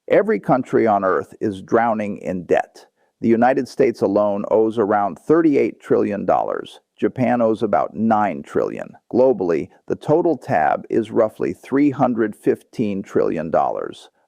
Every country on Earth is drowning in debt. The United States alone owes around $38 trillion. Japan owes about $9 trillion. Globally, the total tab is roughly $315 trillion,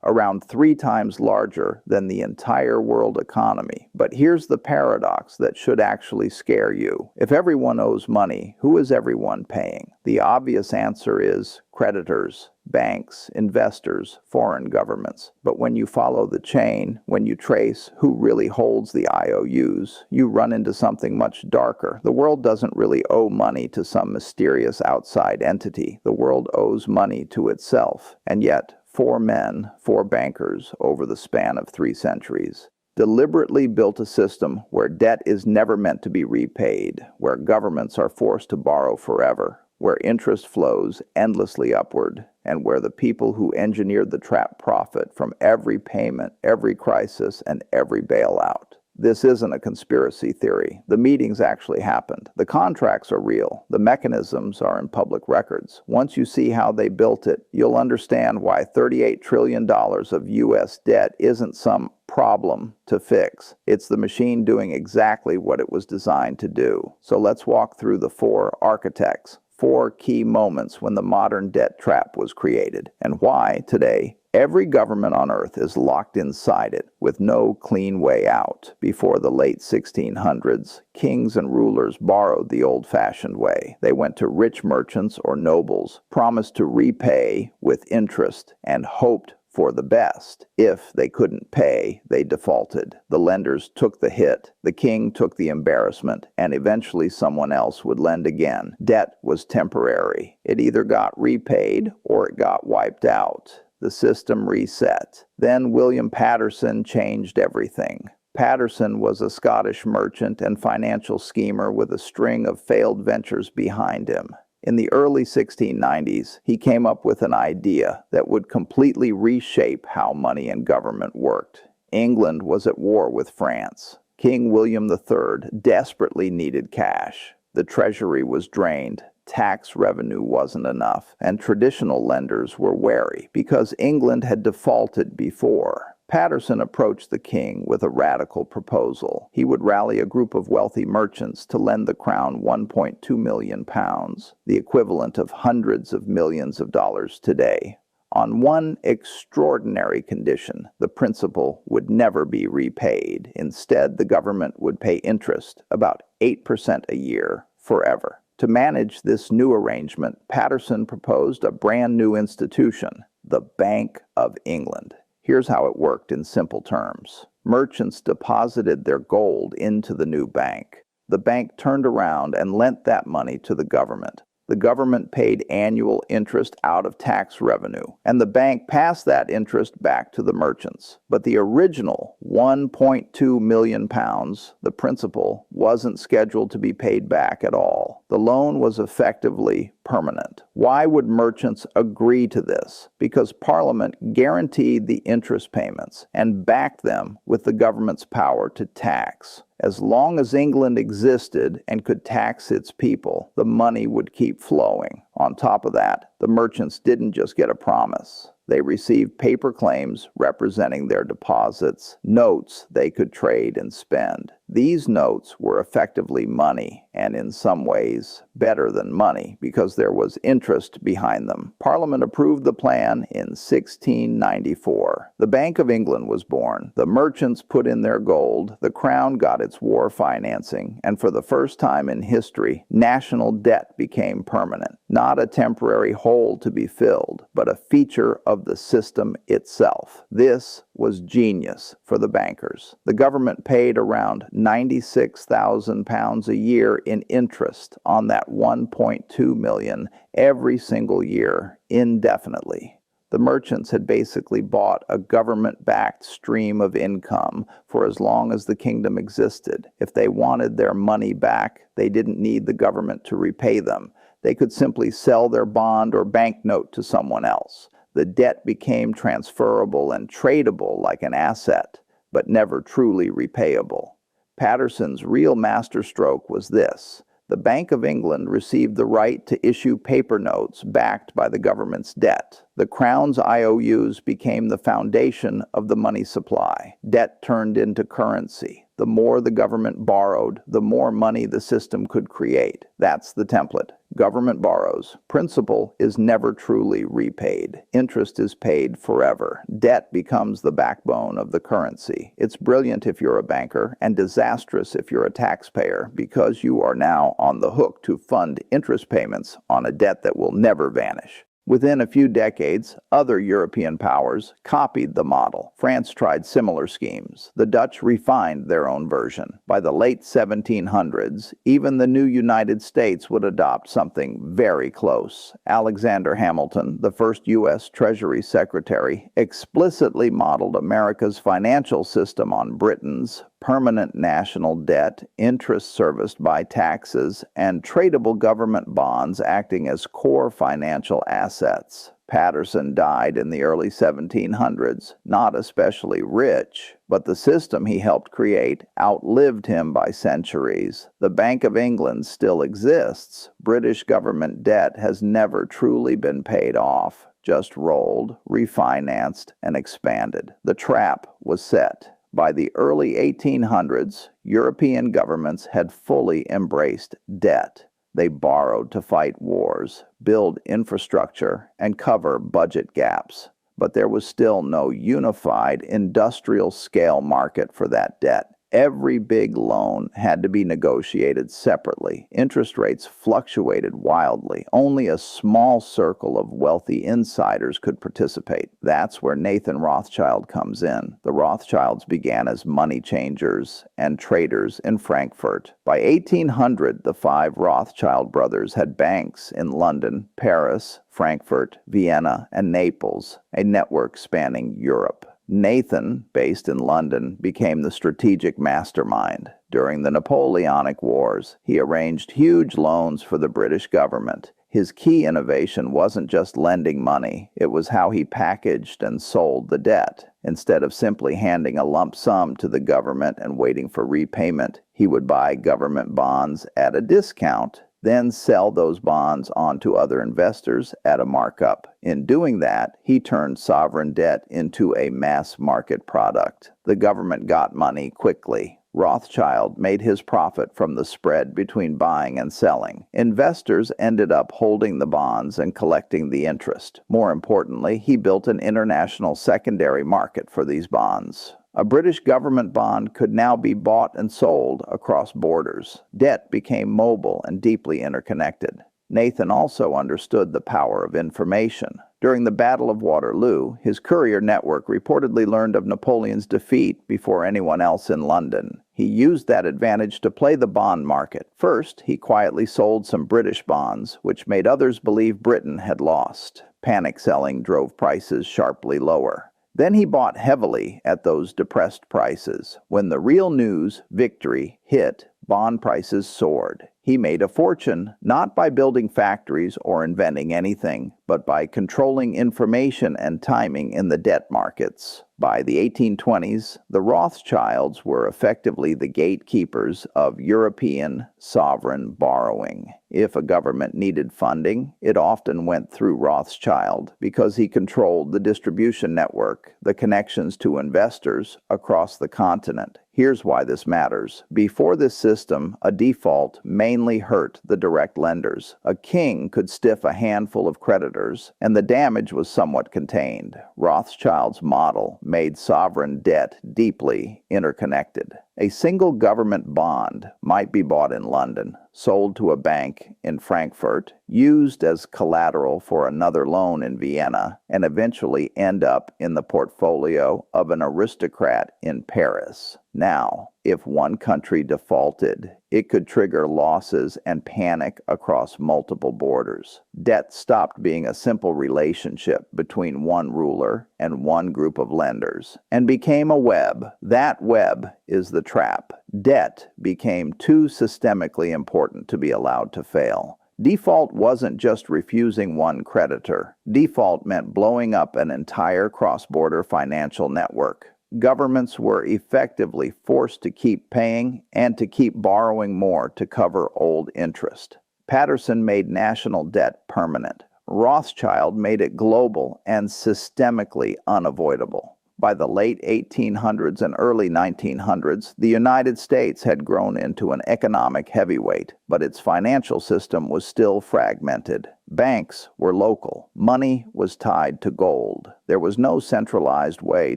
around 3 times larger than the entire world economy. But here's the paradox that should actually scare you. If everyone owes money, who is everyone paying? The obvious answer is creditors, banks, investors, foreign governments. But when you follow the chain, when you trace who really holds the IOUs, you run into something much darker. The world doesn't really owe money to some mysterious outside entity. The world owes money to itself. And yet, 4 men, 4 bankers, over the span of 3 centuries, deliberately built a system where debt is never meant to be repaid, where governments are forced to borrow forever, where interest flows endlessly upward, and where the people who engineered the trap profit from every payment, every crisis, and every bailout. This isn't a conspiracy theory. The meetings actually happened. The contracts are real. The mechanisms are in public records. Once you see how they built it, you'll understand why $38 trillion of U.S. debt isn't some problem to fix. It's the machine doing exactly what it was designed to do. So let's walk through the 4 architects, 4 key moments when the modern debt trap was created, and why, today, every government on Earth is locked inside it with no clean way out. Before the late 1600s, kings and rulers borrowed the old-fashioned way. They went to rich merchants or nobles, promised to repay with interest, and hoped for the best. If they couldn't pay, they defaulted. The lenders took the hit, the king took the embarrassment, and eventually someone else would lend again. Debt was temporary. It either got repaid or it got wiped out. The system reset. Then William Paterson changed everything. Paterson was a Scottish merchant and financial schemer with a string of failed ventures behind him. In the early 1690s, he came up with an idea that would completely reshape how money and government worked. England was at war with France. King William III desperately needed cash. The treasury was drained. Tax revenue wasn't enough, and traditional lenders were wary because England had defaulted before. Paterson approached the king with a radical proposal. He would rally a group of wealthy merchants to lend the crown £1.2 million, the equivalent of hundreds of millions of dollars today, on one extraordinary condition: the principal would never be repaid. Instead, the government would pay interest, about 8% a year, forever. To manage this new arrangement, Paterson proposed a brand new institution, the Bank of England. Here's how it worked in simple terms. Merchants deposited their gold into the new bank. The bank turned around and lent that money to the government. The government paid annual interest out of tax revenue, and the bank passed that interest back to the merchants. But the original £1.2 million, the principal, wasn't scheduled to be paid back at all. The loan was effectively permanent. Why would merchants agree to this? Because Parliament guaranteed the interest payments and backed them with the government's power to tax. As long as England existed and could tax its people, the money would keep flowing. On top of that, the merchants didn't just get a promise. They received paper claims representing their deposits, notes they could trade and spend. These notes were effectively money, and in some ways better than money, because there was interest behind them. Parliament approved the plan in 1694. The Bank of England was born. The merchants put in their gold, the crown got its war financing, and for the first time in history, national debt became permanent. Not a temporary hole to be filled, but a feature of the system itself. This was genius for the bankers. The government paid around £96,000 a year in interest on that $1.2 million every single year, indefinitely. The merchants had basically bought a government-backed stream of income for as long as the kingdom existed. If they wanted their money back, they didn't need the government to repay them. They could simply sell their bond or banknote to someone else. The debt became transferable and tradable like an asset, but never truly repayable. Paterson's real masterstroke was this: The Bank of England received the right to issue paper notes backed by the government's debt. The Crown's IOUs became the foundation of the money supply. Debt turned into currency. The more the government borrowed, the more money the system could create. That's the template. Government borrows. Principal is never truly repaid. Interest is paid forever. Debt becomes the backbone of the currency. It's brilliant if you're a banker and disastrous if you're a taxpayer, because you are now on the hook to fund interest payments on a debt that will never vanish. Within a few decades, other European powers copied the model. France tried similar schemes. The Dutch refined their own version. By the late 1700s, even the new United States would adopt something very close. Alexander Hamilton, the first U.S. Treasury Secretary, explicitly modeled America's financial system on Britain's: permanent national debt, interest serviced by taxes, and tradable government bonds acting as core financial assets. Patterson died in the early 1700s, not especially rich, but the system he helped create outlived him by centuries. The Bank of England still exists. British government debt has never truly been paid off, just rolled, refinanced, and expanded. The trap was set. By the early 1800s, European governments had fully embraced debt. They borrowed to fight wars, build infrastructure, and cover budget gaps. But there was still no unified industrial-scale market for that debt. Every big loan had to be negotiated separately. Interest rates fluctuated wildly. Only a small circle of wealthy insiders could participate. That's where Nathan Rothschild comes in. The Rothschilds began as money changers and traders in Frankfurt. By 1800, the five Rothschild brothers had banks in London, Paris, Frankfurt, Vienna, and Naples, a network spanning Europe. Nathan, based in London, became the strategic mastermind. During the Napoleonic Wars, he arranged huge loans for the British government. His key innovation wasn't just lending money, it was how he packaged and sold the debt. Instead of simply handing a lump sum to the government and waiting for repayment, he would buy government bonds at a discount, then sell those bonds on to other investors at a markup. In doing that, he turned sovereign debt into a mass market product. The government got money quickly. Rothschild made his profit from the spread between buying and selling. Investors ended up holding the bonds and collecting the interest. More importantly, he built an international secondary market for these bonds. A British government bond could now be bought and sold across borders. Debt became mobile and deeply interconnected. Nathan also understood the power of information. During the Battle of Waterloo, his courier network reportedly learned of Napoleon's defeat before anyone else in London. He used that advantage to play the bond market. First, he quietly sold some British bonds, which made others believe Britain had lost. Panic selling drove prices sharply lower. Then he bought heavily at those depressed prices. When the real news, victory, hit, bond prices soared. He made a fortune not by building factories or inventing anything, but by controlling information and timing in the debt markets. By the 1820s, the Rothschilds were effectively the gatekeepers of European sovereign borrowing. If a government needed funding, it often went through Rothschild because he controlled the distribution network, the connections to investors across the continent. Here's why this matters. Before this system, a default mainly hurt the direct lenders. A king could stiff a handful of creditors, and the damage was somewhat contained. Rothschild's model made sovereign debt deeply interconnected. A single government bond might be bought in London, sold to a bank in Frankfurt, used as collateral for another loan in Vienna, and eventually end up in the portfolio of an aristocrat in Paris. Now, if one country defaulted, it could trigger losses and panic across multiple borders. Debt stopped being a simple relationship between one ruler and one group of lenders and became a web. That web is the trap. Debt became too systemically important to be allowed to fail. Default wasn't just refusing one creditor. Default meant blowing up an entire cross-border financial network. Governments were effectively forced to keep paying and to keep borrowing more to cover old interest. Patterson made national debt permanent. Rothschild made it global and systemically unavoidable. By the late 1800s and early 1900s, the United States had grown into an economic heavyweight, but its financial system was still fragmented. Banks were local. Money was tied to gold. There was no centralized way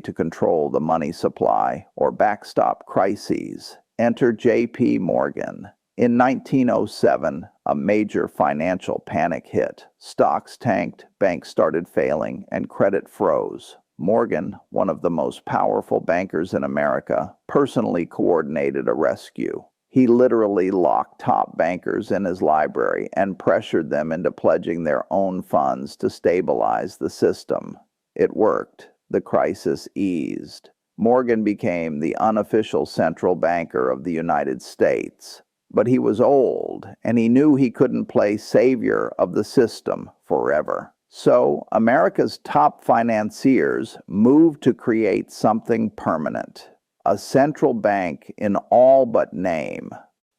to control the money supply or backstop crises. Enter J.P. Morgan. In 1907, a major financial panic hit. Stocks tanked, banks started failing, and credit froze. Morgan, one of the most powerful bankers in America, personally coordinated a rescue. He literally locked top bankers in his library and pressured them into pledging their own funds to stabilize the system. It worked. The crisis eased. Morgan became the unofficial central banker of the United States. But he was old, and he knew he couldn't play savior of the system forever. So, America's top financiers moved to create something permanent, a central bank in all but name.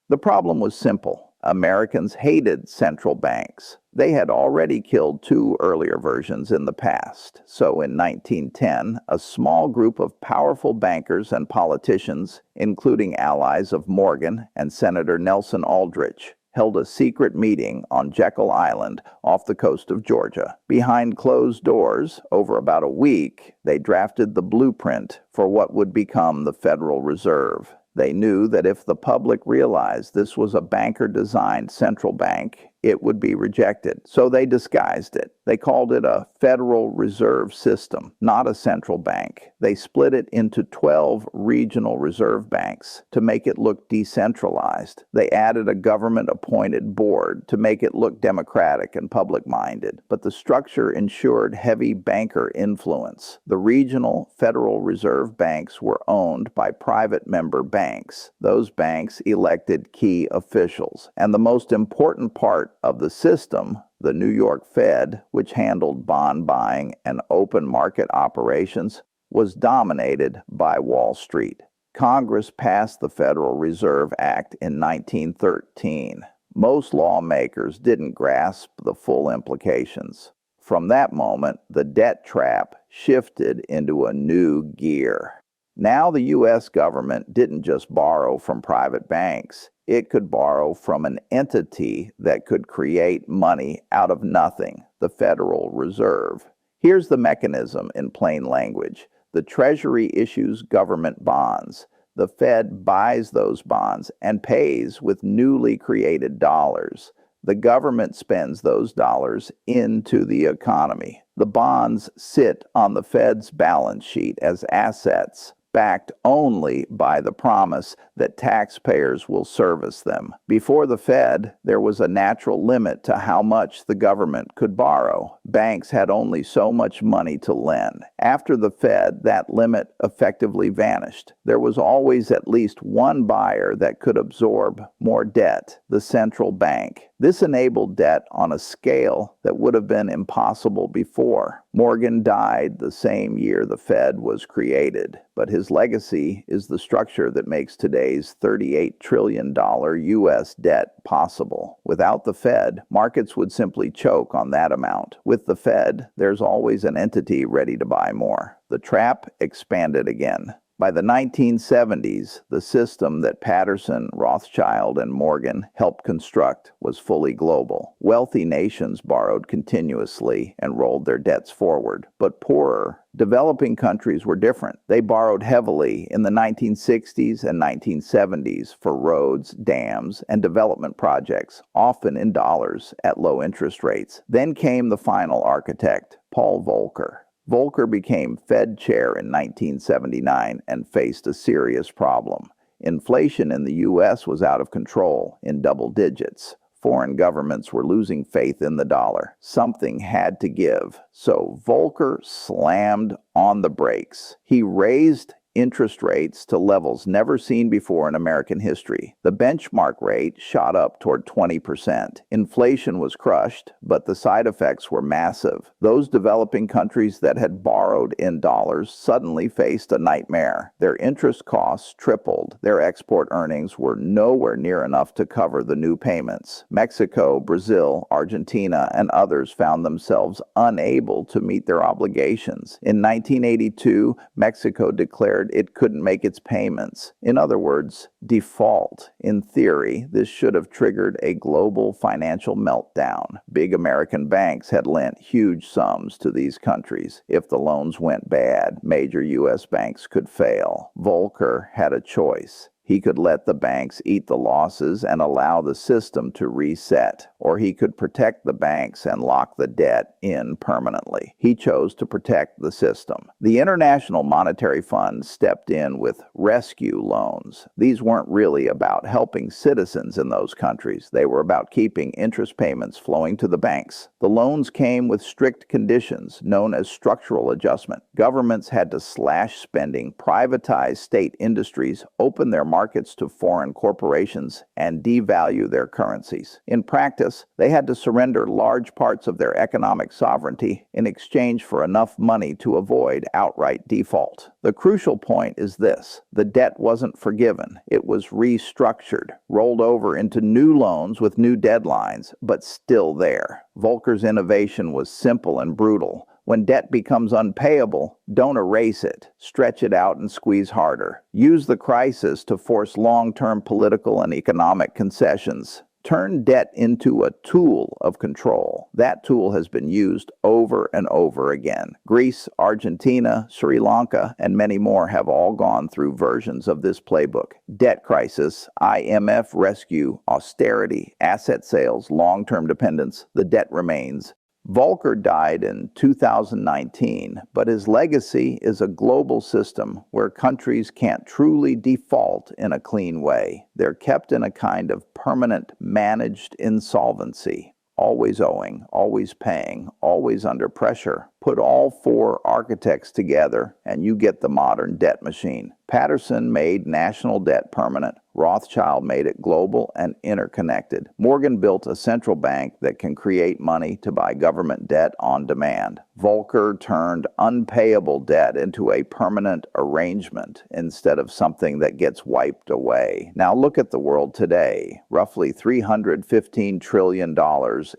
The problem was simple. Americans hated central banks. They had already killed two earlier versions in the past. So in 1910, a small group of powerful bankers and politicians, including allies of Morgan and Senator Nelson Aldrich, held a secret meeting on Jekyll Island off the coast of Georgia. Behind closed doors, over about a week, they drafted the blueprint for what would become the Federal Reserve. They knew that if the public realized this was a banker-designed central bank, it would be rejected. So they disguised it. They called it a Federal Reserve System, not a central bank. They split it into 12 regional reserve banks to make it look decentralized. They added a government-appointed board to make it look democratic and public-minded. But the structure ensured heavy banker influence. The regional Federal Reserve banks were owned by private member banks. Those banks elected key officials. And the most important part of the system, the New York Fed, which handled bond buying and open market operations, was dominated by Wall Street. Congress passed the Federal Reserve Act in 1913. Most lawmakers didn't grasp the full implications. From that moment, the debt trap shifted into a new gear. Now the U.S. government didn't just borrow from private banks. It could borrow from an entity that could create money out of nothing, the Federal Reserve. Here's the mechanism in plain language. The Treasury issues government bonds. The Fed buys those bonds and pays with newly created dollars. The government spends those dollars into the economy. The bonds sit on the Fed's balance sheet as assets, backed only by the promise that taxpayers will service them. Before the Fed, there was a natural limit to how much the government could borrow. Banks had only so much money to lend. After the Fed, that limit effectively vanished. There was always at least one buyer that could absorb more debt, the central bank. This enabled debt on a scale that would have been impossible before. Morgan died the same year the Fed was created, but his legacy is the structure that makes today's $38 trillion U.S. debt possible. Without the Fed, markets would simply choke on that amount. With the Fed, there's always an entity ready to buy more. The trap expanded again. By the 1970s, the system that Patterson, Rothschild, and Morgan helped construct was fully global. Wealthy nations borrowed continuously and rolled their debts forward. But poorer, developing countries were different. They borrowed heavily in the 1960s and 1970s for roads, dams, and development projects, often in dollars at low interest rates. Then came the final architect, Paul Volcker. Volcker became Fed chair in 1979 and faced a serious problem. Inflation in the U.S. was out of control, in double digits. Foreign governments were losing faith in the dollar. Something had to give. So Volcker slammed on the brakes. He raised interest rates to levels never seen before in American history. The benchmark rate shot up toward 20%. Inflation was crushed, but the side effects were massive. Those developing countries that had borrowed in dollars suddenly faced a nightmare. Their interest costs tripled. Their export earnings were nowhere near enough to cover the new payments. Mexico, Brazil, Argentina, and others found themselves unable to meet their obligations. In 1982, Mexico declared it couldn't make its payments. In other words, default. In theory, this should have triggered a global financial meltdown. Big American banks had lent huge sums to these countries. If the loans went bad, major U.S. banks could fail. Volcker had a choice. He could let the banks eat the losses and allow the system to reset, or he could protect the banks and lock the debt in permanently. He chose to protect the system. The International Monetary Fund stepped in with rescue loans. These weren't really about helping citizens in those countries. They were about keeping interest payments flowing to the banks. The loans came with strict conditions known as structural adjustment. Governments had to slash spending, privatize state industries, open their markets to foreign corporations, and devalue their currencies. In practice, they had to surrender large parts of their economic sovereignty in exchange for enough money to avoid outright default. The crucial point is this: the debt wasn't forgiven. It was restructured, rolled over into new loans with new deadlines, but still there. Volcker's innovation was simple and brutal. When debt becomes unpayable, don't erase it. Stretch it out and squeeze harder. Use the crisis to force long-term political and economic concessions. Turn debt into a tool of control. That tool has been used over and over again. Greece, Argentina, Sri Lanka, and many more have all gone through versions of this playbook. Debt crisis, IMF rescue, austerity, asset sales, long-term dependence. The debt remains. Volcker died in 2019, but his legacy is a global system where countries can't truly default in a clean way. They're kept in a kind of permanent managed insolvency, always owing, always paying, always under pressure. Put all four architects together and you get the modern debt machine. Patterson made national debt permanent. Rothschild made it global and interconnected. Morgan built a central bank that can create money to buy government debt on demand. Volcker turned unpayable debt into a permanent arrangement instead of something that gets wiped away. Now look at the world today. Roughly $315 trillion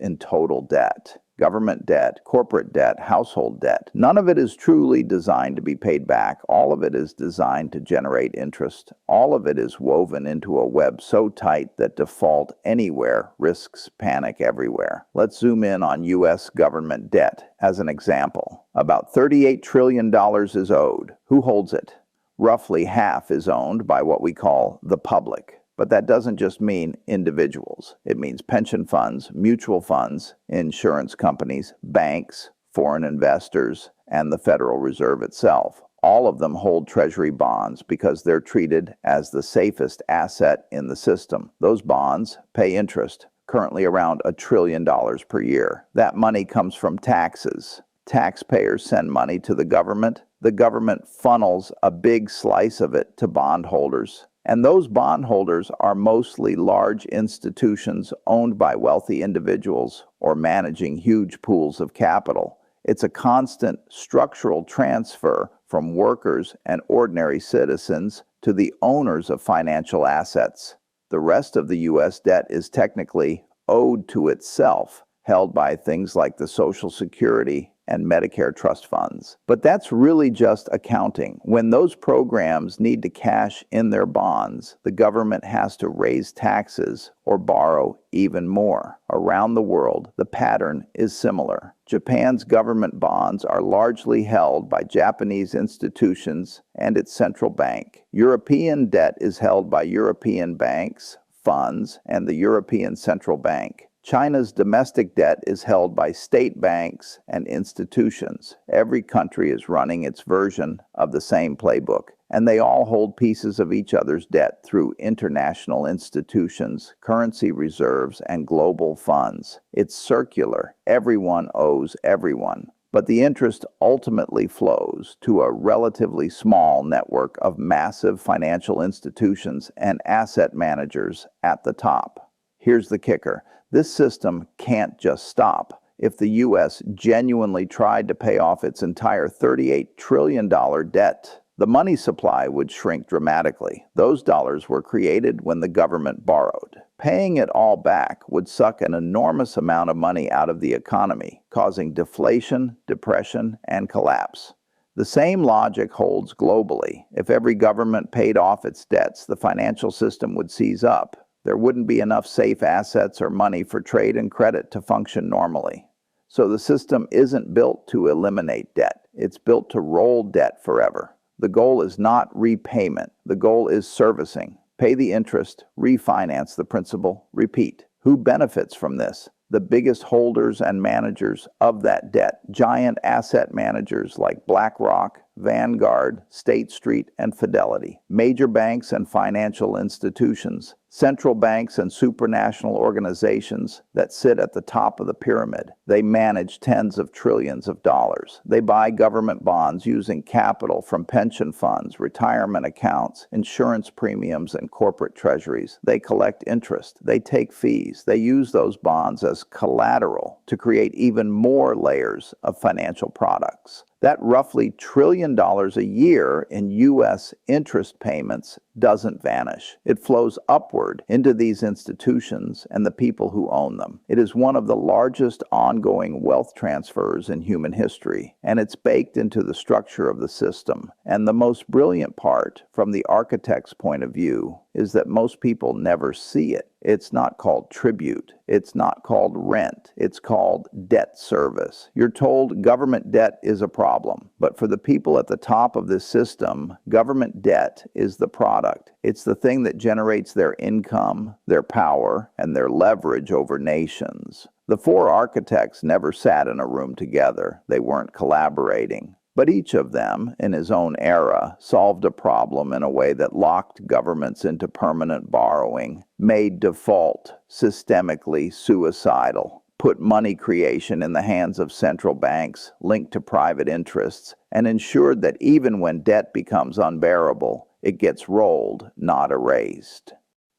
in total debt. Government debt, corporate debt, household debt. None of it is truly designed to be paid back. All of it is designed to generate interest. All of it is woven into a web so tight that default anywhere risks panic everywhere. Let's zoom in on U.S. government debt as an example. About $38 trillion is owed. Who holds it? Roughly half is owned by what we call the public. But that doesn't just mean individuals. It means pension funds, mutual funds, insurance companies, banks, foreign investors, and the Federal Reserve itself. All of them hold treasury bonds because they're treated as the safest asset in the system. Those bonds pay interest, currently around $1 trillion per year. That money comes from taxes. Taxpayers send money to the government. The government funnels a big slice of it to bondholders. And those bondholders are mostly large institutions owned by wealthy individuals or managing huge pools of capital. It's a constant structural transfer from workers and ordinary citizens to the owners of financial assets. The rest of the U.S. debt is technically owed to itself, held by things like the Social Security and Medicare trust funds. But that's really just accounting. When those programs need to cash in their bonds, the government has to raise taxes or borrow even more. Around the world, the pattern is similar. Japan's government bonds are largely held by Japanese institutions and its central bank. European debt is held by European banks, funds, and the European Central Bank. China's domestic debt is held by state banks and institutions. Every country is running its version of the same playbook, and they all hold pieces of each other's debt through international institutions, currency reserves, and global funds. It's circular. Everyone owes everyone. But the interest ultimately flows to a relatively small network of massive financial institutions and asset managers at the top. Here's the kicker. This system can't just stop. If the U.S. genuinely tried to pay off its entire $38 trillion debt, the money supply would shrink dramatically. Those dollars were created when the government borrowed. Paying it all back would suck an enormous amount of money out of the economy, causing deflation, depression, and collapse. The same logic holds globally. If every government paid off its debts, the financial system would seize up. There wouldn't be enough safe assets or money for trade and credit to function normally. So the system isn't built to eliminate debt. It's built to roll debt forever. The goal is not repayment. The goal is servicing. Pay the interest, refinance the principal, repeat. Who benefits from this? The biggest holders and managers of that debt, giant asset managers like BlackRock, Vanguard, State Street, and Fidelity, major banks and financial institutions, central banks and supranational organizations that sit at the top of the pyramid. They manage tens of trillions of dollars. They buy government bonds using capital from pension funds, retirement accounts, insurance premiums, and corporate treasuries. They collect interest. They take fees. They use those bonds as collateral to create even more layers of financial products. That roughly $1 trillion a year in U.S. interest payments doesn't vanish. It flows upward into these institutions and the people who own them. It is one of the largest ongoing wealth transfers in human history, and it's baked into the structure of the system. And the most brilliant part, from the architect's point of view, is that most people never see it. It's not called tribute. It's not called rent. It's called debt service. You're told government debt is a problem, but for the people at the top of this system, government debt is the product. It's the thing that generates their income, their power, and their leverage over nations. The four architects never sat in a room together. They weren't collaborating. But each of them, in his own era, solved a problem in a way that locked governments into permanent borrowing, made default systemically suicidal, put money creation in the hands of central banks linked to private interests, and ensured that even when debt becomes unbearable, it gets rolled, not erased.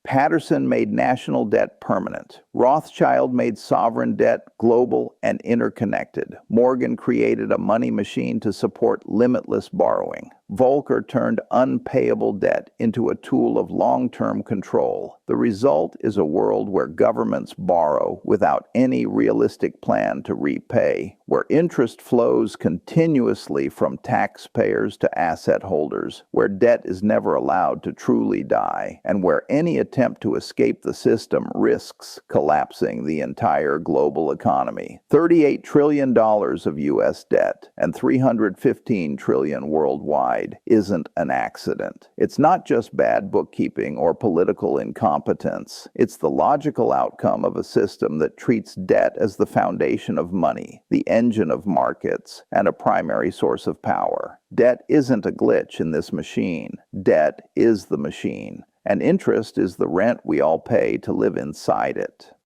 Patterson made national debt permanent. Rothschild made sovereign debt global and interconnected. Morgan created a money machine to support limitless borrowing. Volcker turned unpayable debt into a tool of long-term control. The result is a world where governments borrow without any realistic plan to repay, where interest flows continuously from taxpayers to asset holders, where debt is never allowed to truly die, and where any attempt to escape the system risks collapsing the entire global economy. $38 trillion of U.S. debt and $315 trillion worldwide isn't an accident. It's not just bad bookkeeping or political incompetence. It's the logical outcome of a system that treats debt as the foundation of money, the engine of markets, and a primary source of power. Debt isn't a glitch in this machine. Debt is the machine, and interest is the rent we all pay to live inside it.